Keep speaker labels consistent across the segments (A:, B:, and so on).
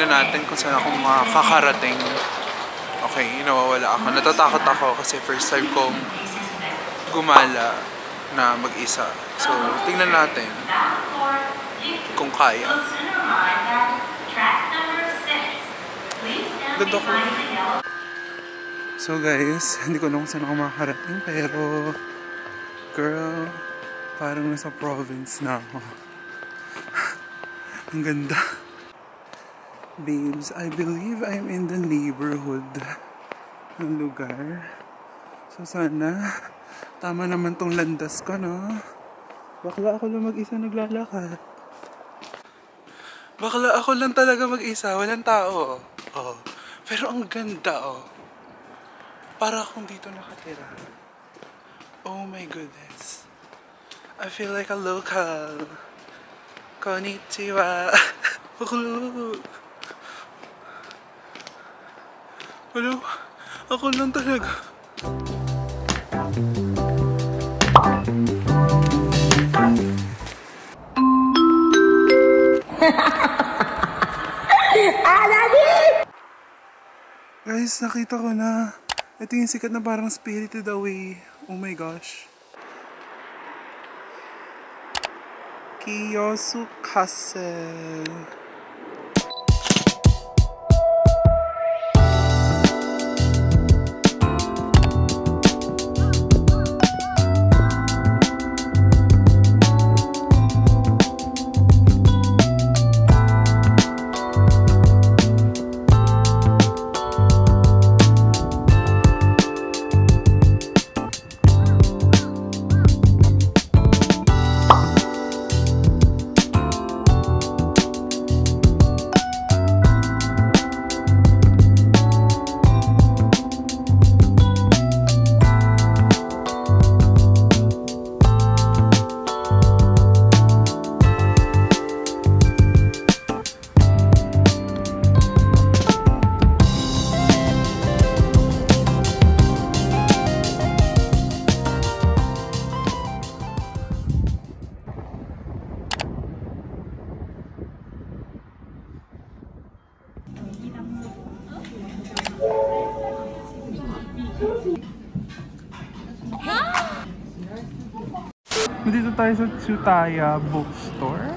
A: tingnan natin kung saan ako makakarating. Okay, nawawala ako. Natatakot ako kasi first time kong gumala na mag-isa. So, tingnan natin kung kaya. Ganda ko. So guys, hindi ko na kung saan ako makakarating pero girl, parang nasa province na ako. Ang ganda. Babes, I believe I'm in the neighborhood ng lugar. So sana, tama naman tong landas ko, no? Bakla ako lang mag-isa naglalakad. Bakla ako lang talaga mag-isa, walang tao. Oh. Pero ang ganda, oh. Para akong dito nakatira. Oh my goodness. I feel like a local. Konnichiwa. Bakla. Wala, ako lang talaga. Guys, nakita ko na. Ito yung sikat na parang Spirited Away. Oh my gosh. Kiyosu Castle. Dito tayo sa Tsutaya Bookstore.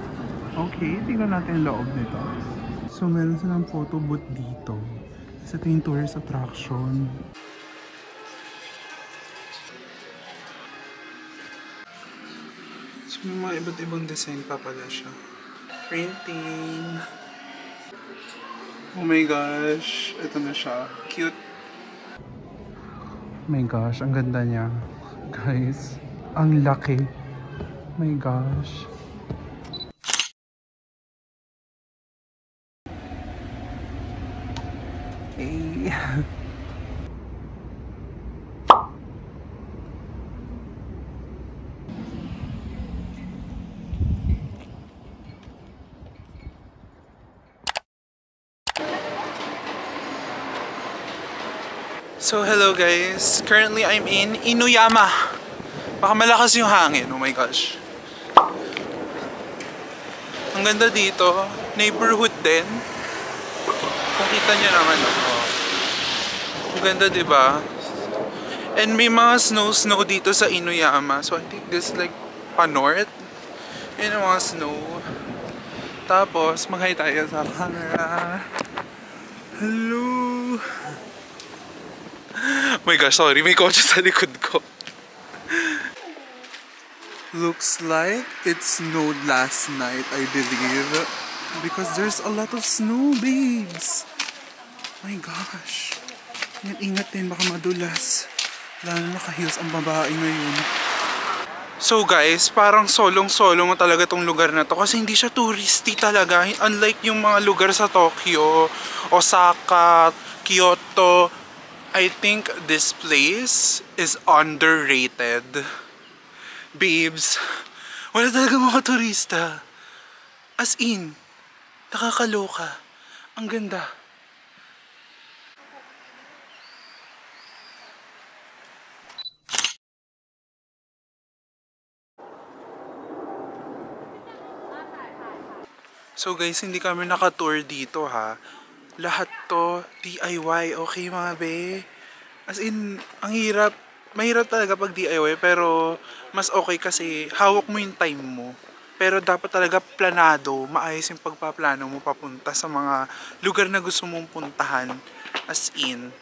A: Okay, tingnan natin yung loob nito. So, meron silang photo booth dito. Kasi ito yung tourist attraction. So, may mga iba't ibang design pa pala siya. Printing. Oh my gosh, ito na siya. Cute. Oh my gosh, ang ganda niya. Guys, ang laki. Oh my gosh. Hey. So hello guys, currently I'm in Inuyama. Baka malakas yung hangin, oh my gosh. Ang ganda dito, neighborhood din. Kung kita nyo naman ako. Ang ganda, diba? And may mga snow dito sa Inuyama. So I think this is like pa-north. Yun ang mga snow. Tapos, mag-hi tayo sa camera. Hello! Oh my gosh, sorry. May kotse sa likod ko. Looks like it snowed last night, I believe. Because there's a lot of snow, babes. My gosh. Ingat din, baka madulas. Lalo naka-heels ang babae ngayon. So guys, parang solong-solo mo talaga tong lugar na to. Kasi hindi siya touristy talaga. Unlike yung mga lugar sa Tokyo, Osaka, Kyoto. I think this place is underrated. Babes, wala talaga mga turista. As in, nakakaloka. Ang ganda. So guys, hindi kami naka-tour dito ha. Lahat to DIY, okay mga be? As in, ang hirap. Mahirap talaga pag DIY pero mas okay kasi hawak mo yung time mo. Pero dapat talaga planado, maayos yung pagpaplano mo papunta sa mga lugar na gusto mong puntahan. As in,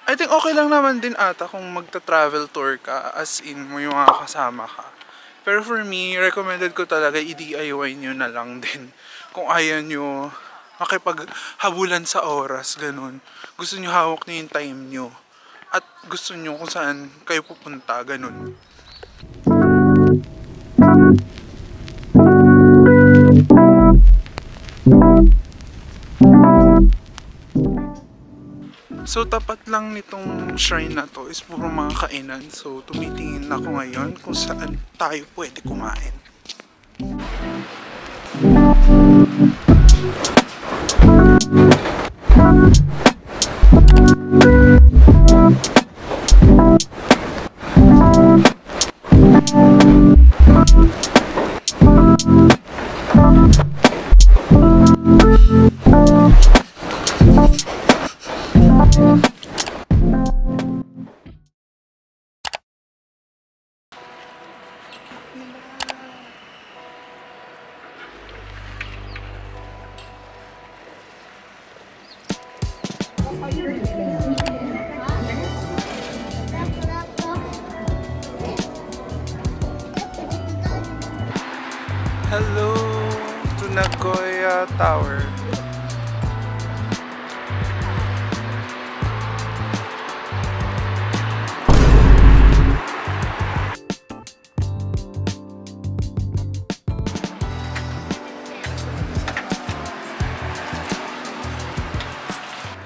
A: I think okay lang naman din ata kung magta-travel tour ka as in mo yung mga kasama ka. Pero for me, recommended ko talaga i-DIY nyo na lang din. Kung ayaw nyo makipaghabulan sa oras, ganun. Gusto nyo hawak nyo yung time nyo. At gusto nyo kung saan kayo pupunta, ganun. So tapat lang nitong shrine na to is puro mga kainan. So tumitingin ako ngayon kung saan tayo pwede kumain. Hello to Nagoya Tower.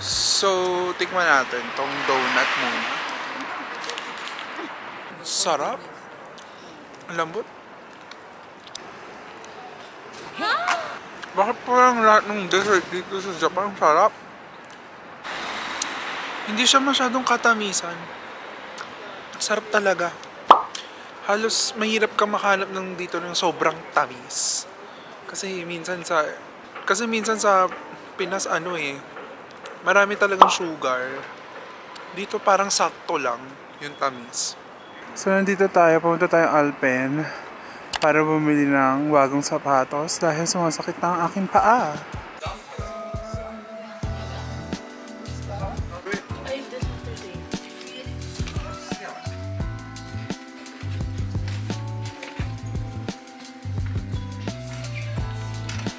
A: So, tikman natin tong donut muna. Sarap. Ang lambot. Bakit parang lahat ng dessert dito sa Japan sarap? Hindi siya masyadong katamisan. Sarap talaga. Halos mahirap ka makahanap ng dito ng sobrang tamis. Kasi minsan sa Pinas marami talagang sugar. Dito parang sakto lang yung tamis. So nandito tayo, pumunta tayong Alpen para bumili ng bagong sapatos dahil sumasakit na ang aking paa.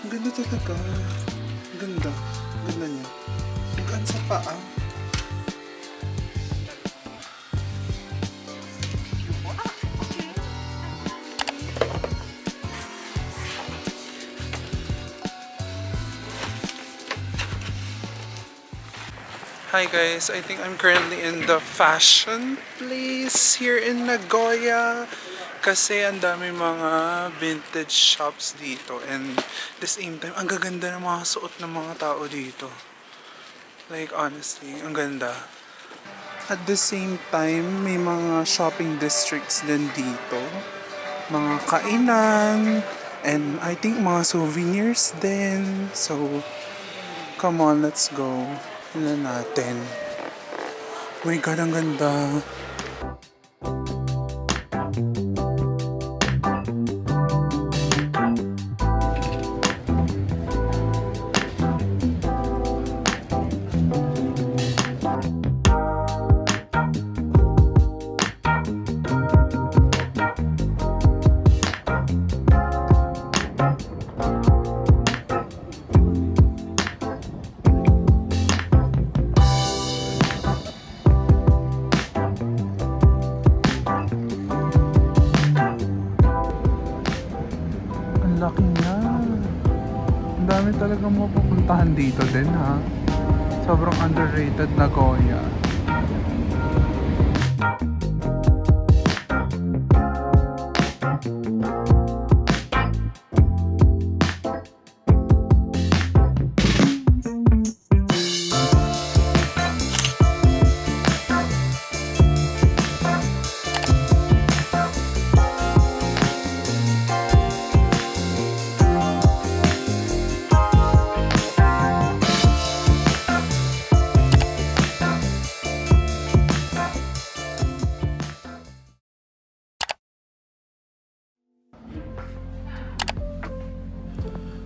A: Ang ganda talaga. Ang ganda. Ang ganda niya. Ang ganda sa paa. Hi guys, I think I'm currently in the fashion place here in Nagoya kasi ang dami mga vintage shops dito and at the same time, ang gaganda ng mga suot ng mga tao dito. Like honestly, ang ganda. At the same time, may mga shopping districts din dito. Mga kainan and I think mga souvenirs din. So, come on, let's go. Tignan natin. Oh my God, ang ganda. Laki na. Ang dami talagang mapupuntahan dito din ha. Sobrang underrated Nagoya.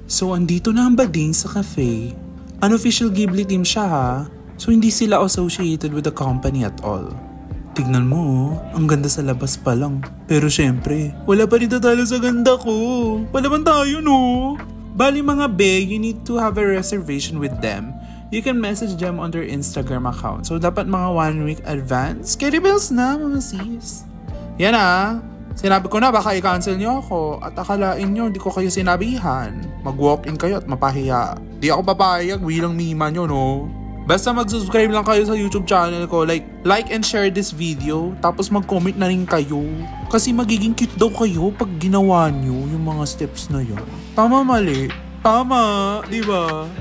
A: So, andito na ang Bading sa cafe. Unofficial Ghibli team siya ha. So, hindi sila associated with the company at all. Tignan mo, ang ganda sa labas pa lang. Pero syempre, wala pa rin tatalo sa ganda ko. Palaban tayo no? Bali mga be, you need to have a reservation with them. You can message them on their Instagram account. So, dapat mga 1 week advance. Carry bills na, mga sis. Yan ah. Sinabi ko na baka i-cancel nyo ako at akalain nyo hindi ko kayo sinabihan. Mag-walk-in kayo at mapahiya. Di ako papayag, bilang mima nyo no. Basta mag-subscribe lang kayo sa YouTube channel ko. Like and share this video. Tapos mag-comment na rin kayo. Kasi magiging cute daw kayo pag ginawa nyo yung mga steps na yan. Tama mali? Tama, di ba?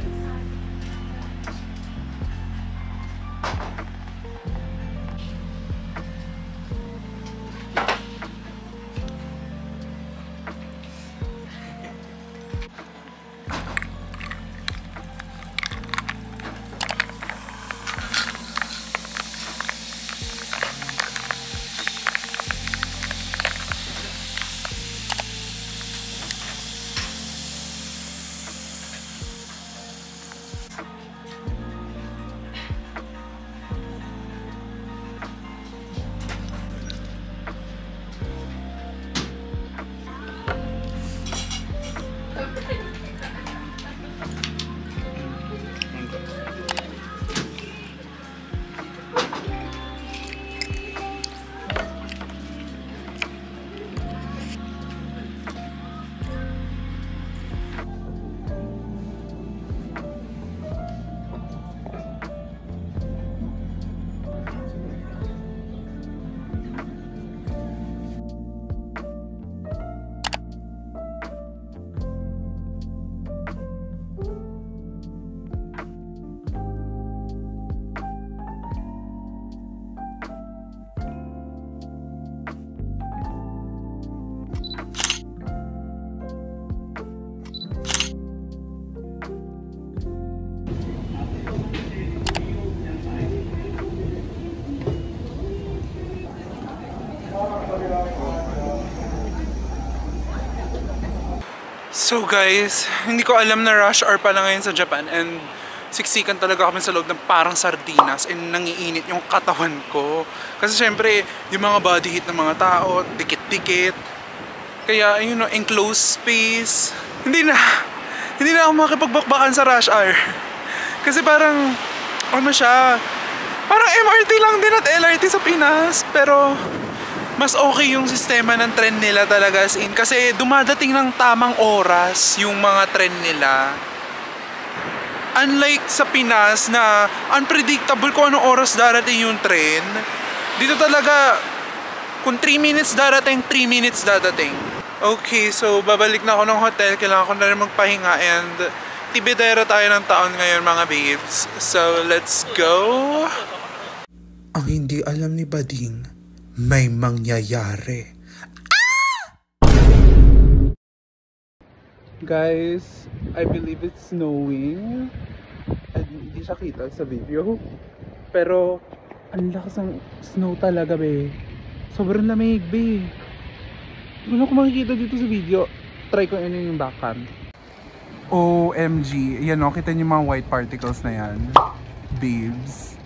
A: So guys, hindi ko alam na rush hour pala ngayon sa Japan and siksikan talaga kami sa loob ng parang sardinas and nangiinit yung katawan ko. Kasi syempre, yung mga body heat ng mga tao, dikit-dikit. Kaya, you know, enclosed space. Hindi na ako makipagbakbakan sa rush hour. Kasi parang, ano siya, parang MRT lang din at LRT sa Pinas. Pero, mas okay yung sistema ng tren nila talaga as in. Kasi dumadating ng tamang oras yung mga tren nila. Unlike sa Pinas na unpredictable kung anong oras darating yung tren. Dito talaga, kung 3 minutes darating, 3 minutes dadating. Okay, so babalik na ako ng hotel. Kailangan ko na rin magpahinga and tibidera tayo ng taon ngayon mga babes. So, let's go! Ang hindi alam ni Bading, may mangyayari. Guys, I believe it's snowing. Hindi siya kita sa video. Pero, ang lakas ng snow talaga, be. Sobrang lamig, be. Wala ko makikita dito sa video. Try ko yung backcam. OMG. Yan o, kita niyo mga white particles na yan. Babes.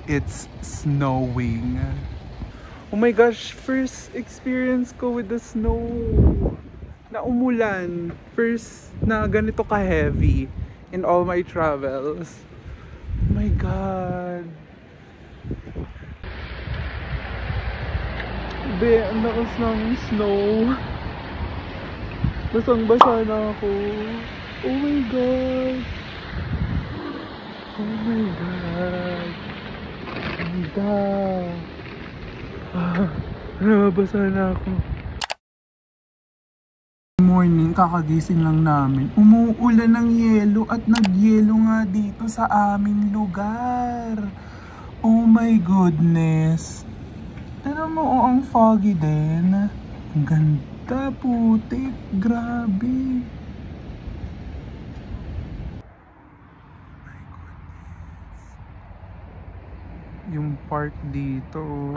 A: It's snowing. Oh my gosh, first experience ko with the snow. Na umulan. First na ganito ka-heavy in all my travels. Oh my God. Be, ang lakas ng snow. Basang-basa na ako. Oh my God. Oh my God. Ang ganda. Nababasa na ako. Morning, kakagising lang namin. Umuulan ng yelo at nagyelo nga dito sa aming lugar. Oh my goodness. Tignan mo, oh, ang foggy din. Ang ganda, putik. Grabe. Yung park dito.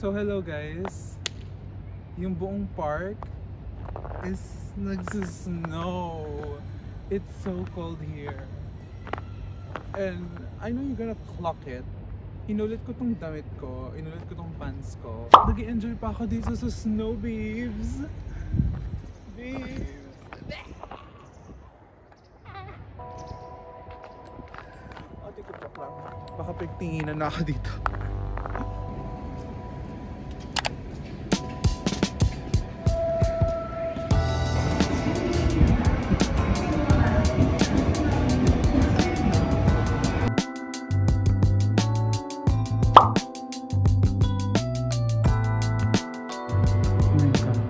A: So hello guys. Yung buong park is nagsisnow. It's so cold here. And I know you're gonna clock it. Inulit ko tong damit ko, inulit ko tong pants ko. Nag-enjoy pa ako dito sa snow, babes. Babes. Ate ko lang. Baka pagtinginan na ako dito.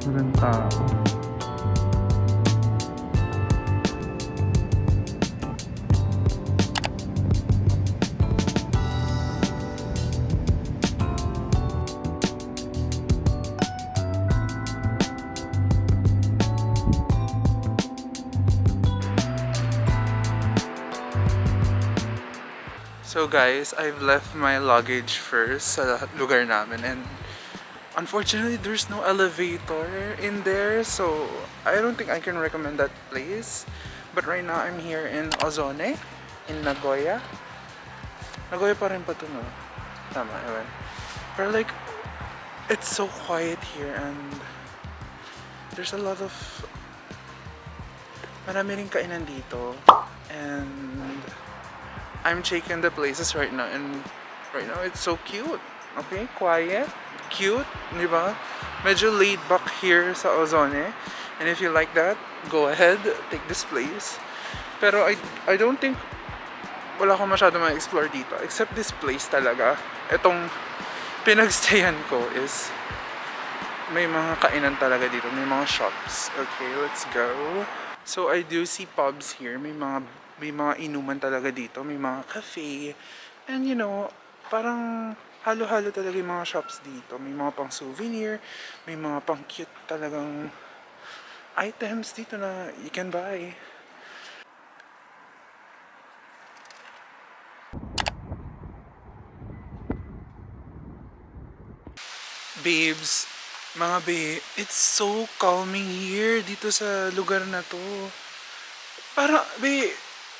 A: Walang tao. So guys, I've left my luggage first sa lugar namin, and unfortunately there's no elevator in there, so I don't think I can recommend that place. But right now I'm here in Ozone, in Nagoya. Nagoya pa rin pa to, no? Tama, ewan. Pero like, it's so quiet here, and there's a lot of marami ring kainan dito, and I'm checking the places right now, and right now it's so cute. Okay, quiet, cute, di ba? Medyo laid back here sa Ozone, and if you like that, go ahead, take this place. Pero I don't think wala akong masyado ma-explore dito, except this place talaga. Itong pinagstayan ko is may mga kainan talaga dito, may mga shops. Okay, let's go. So I do see pubs here, may mga inuman talaga dito, may mga cafe, and you know, parang halo-halo talaga yung mga shops dito. May mga pang souvenir, may mga pang cute talagang items dito na you can buy. Babes, mga it's so calming here dito sa lugar na to. Parang,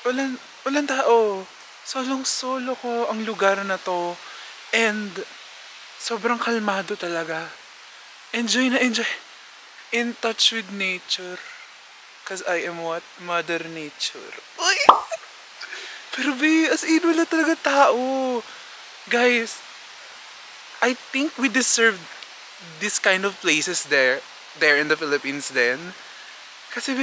A: walang tao. Solong-solo ko ang lugar na to. And, sobrang kalmado talaga. Enjoy na enjoy. In touch with nature. Cause I am what? Mother Nature. Uy! Pero as in, wala talaga tao. Guys, I think we deserve this kind of places there in the Philippines then. Kasi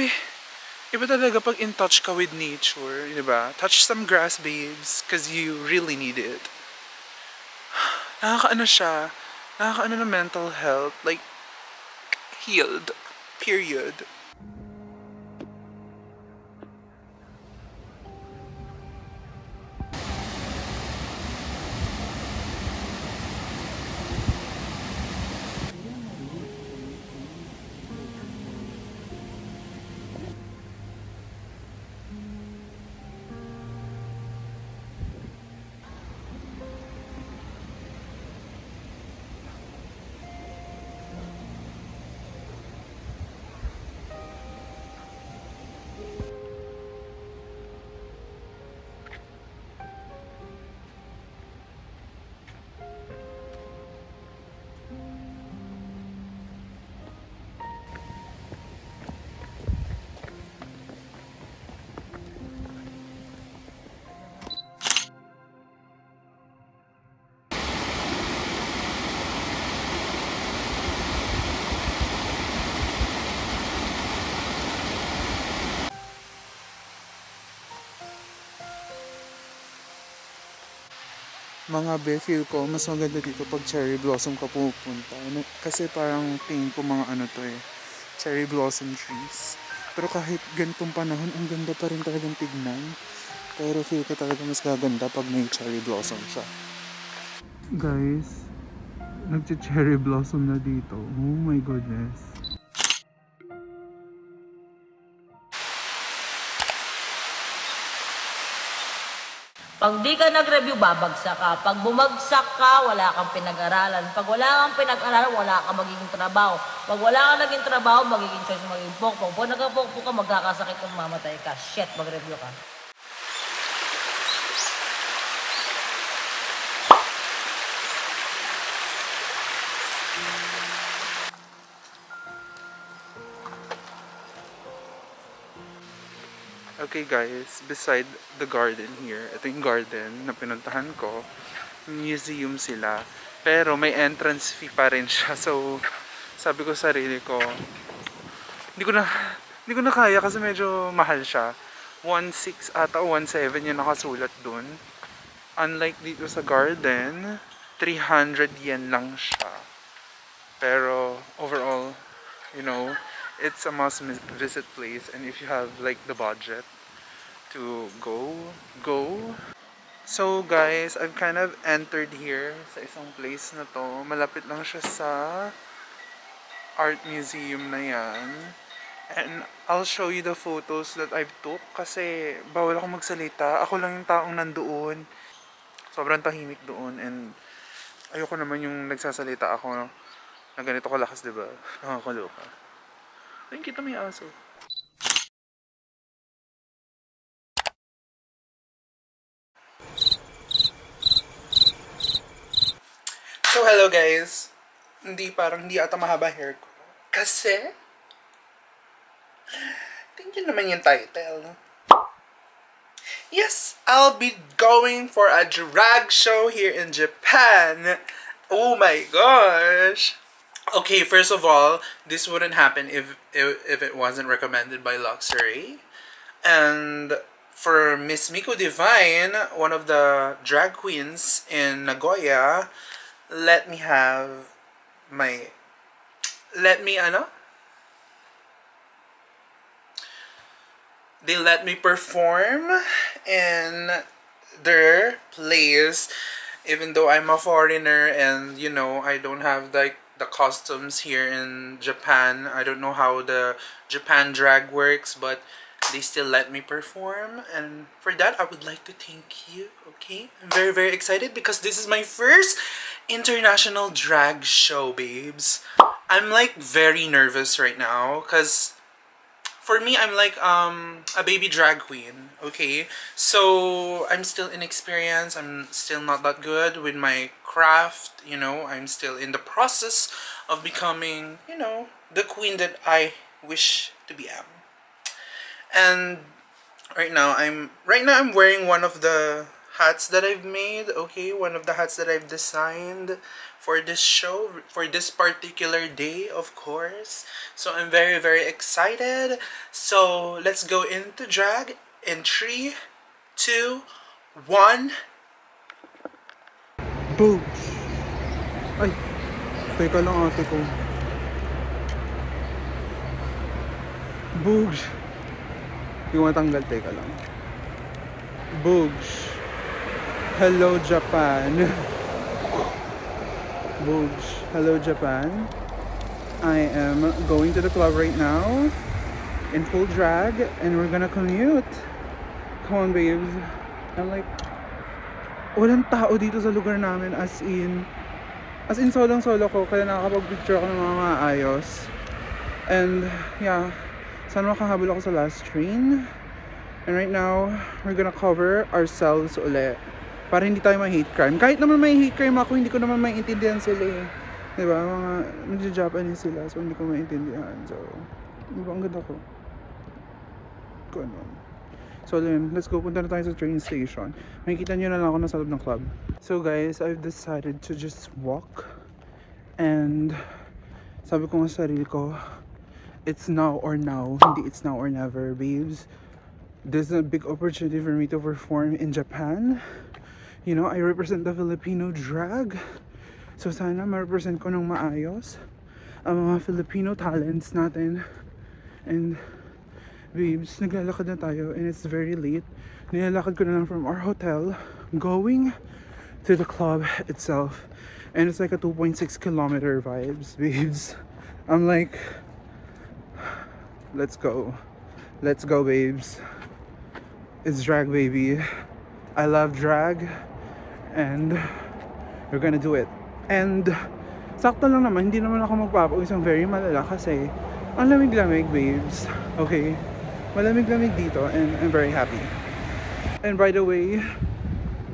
A: iba talaga pag in touch ka with nature, di ba? Touch some grass, babes, cause you really need it. Nakakaano siya, nakakaano ng mental health, like, healed, period. Mga feel ko, mas maganda dito pag cherry blossom ka pupunta. Kasi parang tingin ko mga ano to cherry blossom trees. Pero kahit ganitong panahon, ang ganda pa rin talagang tignan. Pero feel ko talaga mas gaganda pag may cherry blossom siya. Guys, nagche-cherry blossom na dito. Oh my goodness.
B: Pag di ka nag-review, babagsak ka. Pag bumagsak ka, wala kang pinag-aralan. Pag wala kang pinag-aralan, wala kang magiging trabaho. Pag wala kang naging trabaho, magiging choice, magiging pokpok. Pag nagka-pokpok ka, magkakasakit kung mamatay ka. Shit, mag-review ka.
A: Okay guys, beside the garden here, ito yung garden na pinuntahan ko. Museum sila. Pero may entrance fee pa rin siya. So, sabi ko sa sarili ko, hindi ko na kaya kasi medyo mahal siya. 1.6 ata o 1.7 yung nakasulat dun. Unlike dito sa garden, 300 yen lang siya. Pero overall, you know, it's a must visit place, and if you have like the budget to go. So guys, I've kind of entered here sa isang place na to. Malapit lang siya sa art museum na yan. And I'll show you the photos that I've took kasi bawal ako magsalita. Ako lang yung taong nandoon. Sobrang tahimik doon, and ayoko naman yung nagsasalita ako na ganito kalakas, diba? Nakakaloka. Ayun, kita may aso. So, hello guys. Parang hindi ata mahaba hair ko. Kasi, tingnan naman yung title. Yes, I'll be going for a drag show here in Japan. Oh my gosh. Okay, first of all, this wouldn't happen if it wasn't recommended by Luxury. And for Miss Miko Divine, one of the drag queens in Nagoya, let me they let me perform in their place, even though I'm a foreigner and, you know, I don't have like the customs here in Japan. I don't know how the Japan drag works, but they still let me perform, and for that I would like to thank you. Okay, I'm very, very excited because this is my first international drag show, babes. I'm like very nervous right now because for me, I'm like a baby drag queen, okay? So I'm still inexperienced, I'm still not that good with my craft, you know, I'm still in the process of becoming, you know, the queen that I wish to be am. And right now I'm wearing one of the hats that I've made, okay? One of the hats that I've designed for this show, for this particular day, of course. So I'm very, very excited. So let's go into drag in 3, 2, 1. Boobs! Ay, teka lang ate ko. Boobs! Yung matanggal, teka lang. Boobs! Hello Japan! Boobs! Hello Japan! I am going to the club right now in full drag and we're gonna commute. Come on babes. I'm like, walang tao dito sa lugar namin, as in solo ko, kaya nakakapag-picture ako ng mga maayos. And yeah, sana makahabol ako sa last train. And right now, we're gonna cover ourselves ulit para hindi tayo ma-hate crime. Kahit naman may hate crime ako, hindi ko naman maintindihan sila eh. Diba? Mga nagja-Japanese sila, so hindi ko maintindihan. So, diba, ang ganda ko. Ganon. So then, let's go. Punta na tayo sa train station. Makikita nyo na lang ako nasa loob ng club. So guys, I've decided to just walk. And sabi ko nga sa sarili ko, it's now or now. Hindi it's now or never, babes. This is a big opportunity for me to perform in Japan. You know, I represent the Filipino drag. So sana ma-represent ko ng maayos ang mga Filipino talents natin. And babes, naglalakad na tayo and it's very late. Nilalakad ko na lang from our hotel going to the club itself. And it's like a 2.6 kilometer vibes, babes. I'm like, let's go. Let's go, babes. It's drag, baby. I love drag. And we're gonna do it. And sakto lang naman, hindi naman ako magpapawis ang very malala kasi ang lamig-lamig, babes. Okay? Malamig-lamig dito and I'm very happy. And by the way,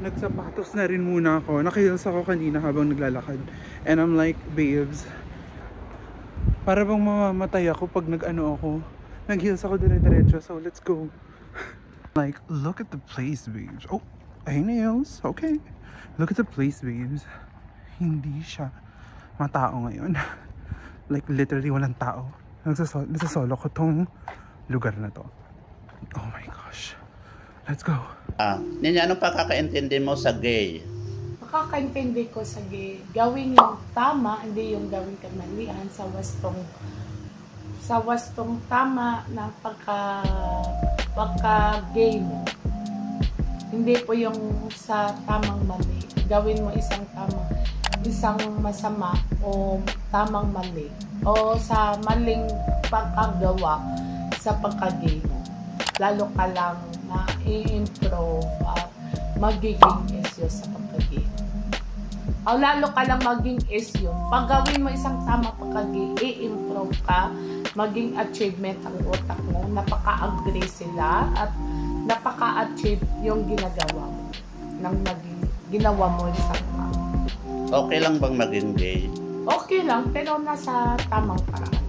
A: nagsapatos na rin muna ako. Nakihils ako kanina habang naglalakad. And I'm like, babes, para bang mamamatay ako pag nag-ano ako. Nag-heels ako dire-diretso, so let's go. Like, look at the place, babes. Oh, hey nails. Okay. Look at the place, babes. Hindi siya matao ngayon. Like, literally walang tao. Nagsasolo ko tong lugar na to. Oh my gosh. Let's go.
C: Ninya, anong pakakaintindi mo sa gay?
D: Makakaintindi ko sa gawin yung tama, hindi yung gawin kamalian sa wastong tama na pagka-gay mo. Hindi po yung sa tamang mali. Gawin mo isang masama o tamang mali o sa maling pagkagawa sa pagka-gay mo. Lalo ka lang na i-improve at magiging issue sa pagka-gay. O lalo ka lang maging issue. Pag gawin mo isang tama pagka-gay, i-improve ka, maging achievement ang utak mo, napaka-agree sila at napaka-achieve yung ginagawa mo ginawa mo isang tama.
C: Okay lang bang maging gay?
D: Okay lang, pero nasa tamang paraan.